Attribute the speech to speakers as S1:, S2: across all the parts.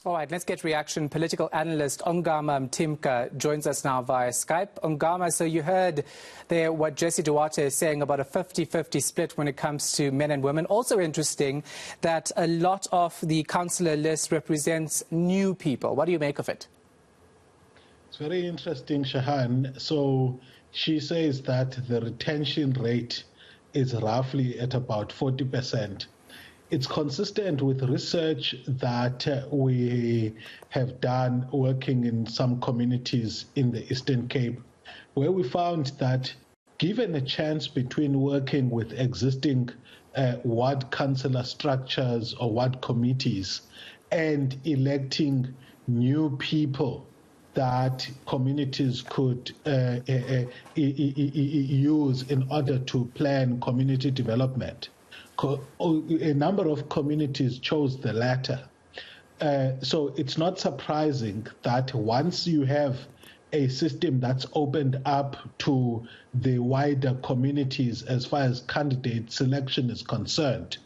S1: All right, let's get reaction. Political analyst Ongama Mtimka joins us now via Skype. Ongama, so you heard there what Jesse Duarte is saying about a 50-50 split when it comes to men and women. Also interesting that a lot of the councillor list represents new people. What do you make of it?
S2: It's very interesting, Shahan. So she says that the retention rate is roughly at about 40%. It's consistent with research that we have done working in some communities in the Eastern Cape, where we found that given a chance between working with existing ward councillor structures or ward committees and electing new people that communities could use in order to plan community development, a number of communities chose the latter. So it's not surprising that once you have a system that's opened up to the wider communities as far as candidate selection is concerned,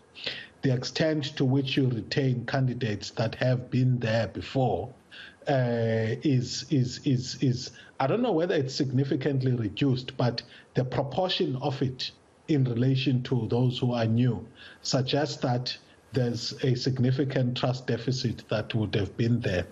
S2: the extent to which you retain candidates that have been there before is I don't know whether it's significantly reduced, but the proportion of it in relation to those who are new suggests that there's a significant trust deficit that would have been there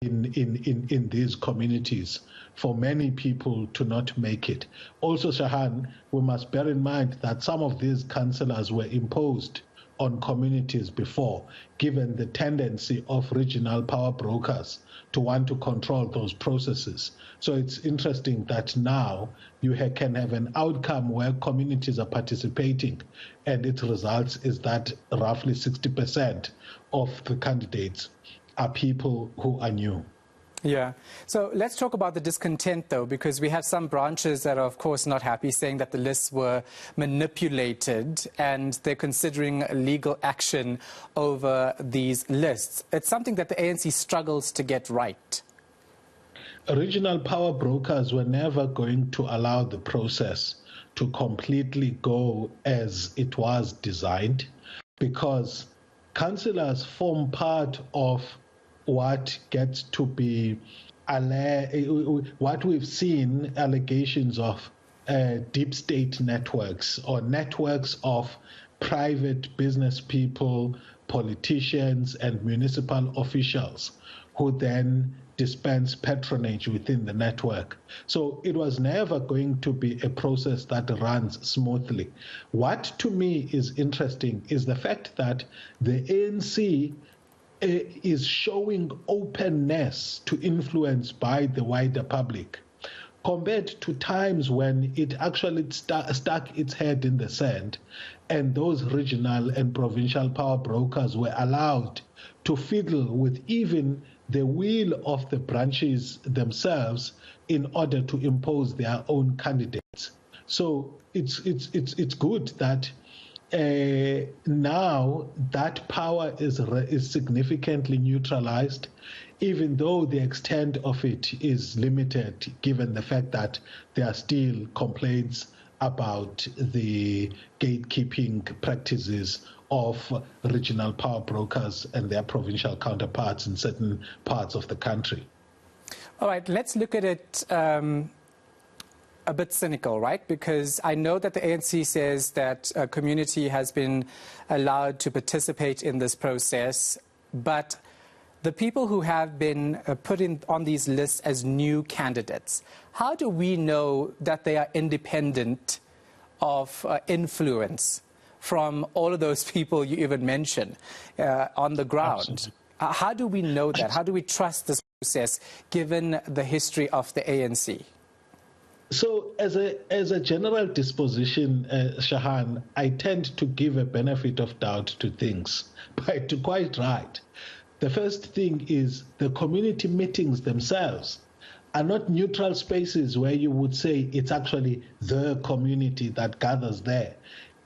S2: in these communities for many people to not make it. Also, Shahan, we must bear in mind that some of these councillors were imposed on communities before, given the tendency of regional power brokers to want to control those processes. So it's interesting that now you can have an outcome where communities are participating, and its results is that roughly 60% of the candidates are people who are new.
S1: Yeah. So let's talk about the discontent, though, because we have some branches that are, of course, not happy, saying that the lists were manipulated and they're considering legal action over these lists. It's something that the ANC struggles to get right.
S2: Regional power brokers were never going to allow the process to completely go as it was designed, because councillors form part of what gets to be what we've seen allegations of deep state networks or networks of private business people, politicians, and municipal officials who then dispense patronage within the network. So it was never going to be a process that runs smoothly. What to me is interesting is the fact that the ANC is showing openness to influence by the wider public, compared to times when it actually stuck its head in the sand and those regional and provincial power brokers were allowed to fiddle with even the will of the branches themselves in order to impose their own candidates. So it's good that now that power is significantly neutralized, even though the extent of it is limited, given the fact that there are still complaints about the gatekeeping practices of regional power brokers and their provincial counterparts in certain parts of the country.
S1: All right, let's look at it a bit cynical, right? Because I know that the ANC says that a community has been allowed to participate in this process, but the people who have been put in on these lists as new candidates, how do we know that they are independent of influence from all of those people you even mentioned on the ground? How do we know that? How do we trust this process given the history of the ANC?
S2: So as a general disposition, Shahan, I tend to give a benefit of doubt to things, but quite right. The first thing is the community meetings themselves are not neutral spaces where you would say it's actually the community that gathers there.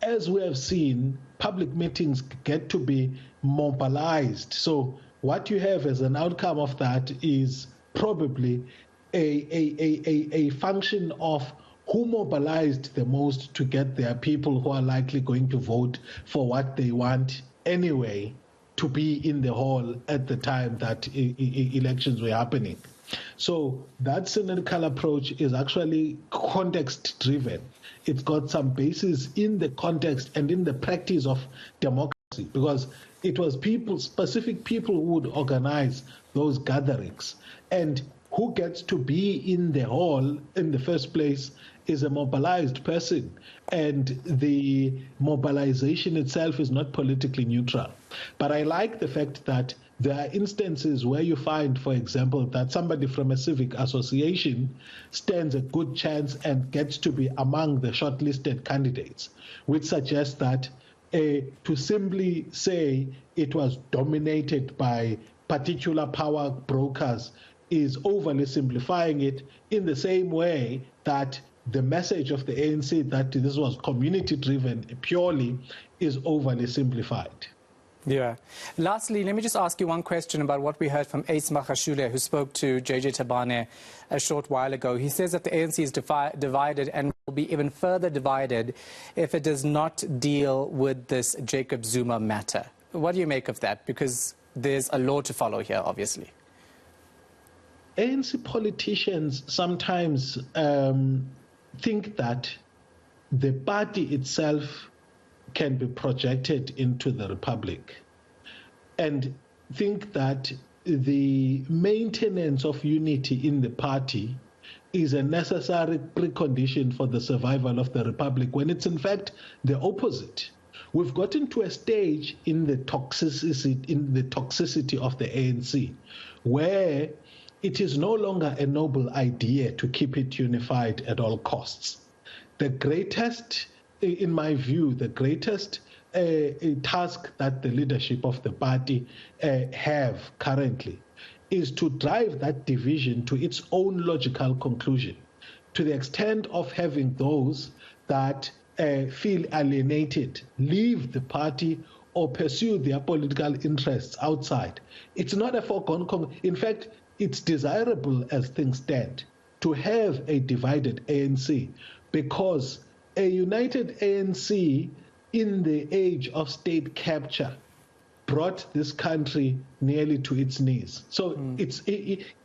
S2: As we have seen, public meetings get to be mobilized. So what you have as an outcome of that is probably a function of who mobilized the most to get their people who are likely going to vote for what they want anyway to be in the hall at the time that elections were happening. So that cynical approach is actually context-driven. It's got some basis in the context and in the practice of democracy, because it was specific people who would organize those gatherings. And who gets to be in the hall in the first place is a mobilized person. And the mobilization itself is not politically neutral. But I like the fact that there are instances where you find, for example, that somebody from a civic association stands a good chance and gets to be among the shortlisted candidates, which suggests that to simply say it was dominated by particular power brokers is overly simplifying it, in the same way that the message of the ANC that this was community-driven purely is overly simplified.
S1: Yeah. Lastly, let me just ask you one question about what we heard from Ace Magashule, who spoke to JJ Tabane a short while ago. He says that the ANC is divided and will be even further divided if it does not deal with this Jacob Zuma matter. What do you make of that? Because there's a law to follow here, obviously.
S2: ANC politicians sometimes think that the party itself can be projected into the republic, and think that the maintenance of unity in the party is a necessary precondition for the survival of the republic, when it's in fact the opposite. We've gotten to a stage in the toxicity of the ANC where it is no longer a noble idea to keep it unified at all costs. The greatest, in my view, the greatest task that the leadership of the party have currently is to drive that division to its own logical conclusion, to the extent of having those that feel alienated leave the party or pursue their political interests outside. It's not a foregone. In fact, it's desirable as things stand to have a divided ANC, because a united ANC in the age of state capture brought this country nearly to its knees. So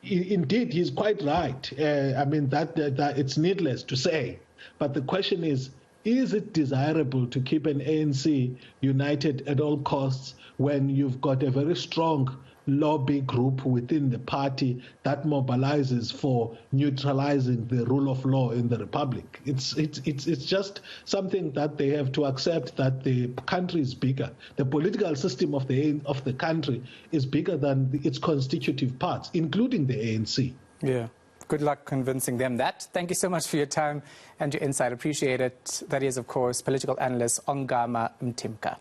S2: indeed, he's quite right. I mean, that it's needless to say. But the question is it desirable to keep an ANC united at all costs when you've got a very strong lobby group within the party that mobilizes for neutralizing the rule of law in the republic? It's just something that they have to accept, that the country is bigger. The political system of the country is bigger than its constitutive parts, including the ANC.
S1: Yeah. Good luck convincing them that. Thank you so much for your time and your insight. Appreciate it. That is, of course, political analyst Ongama Mtimka.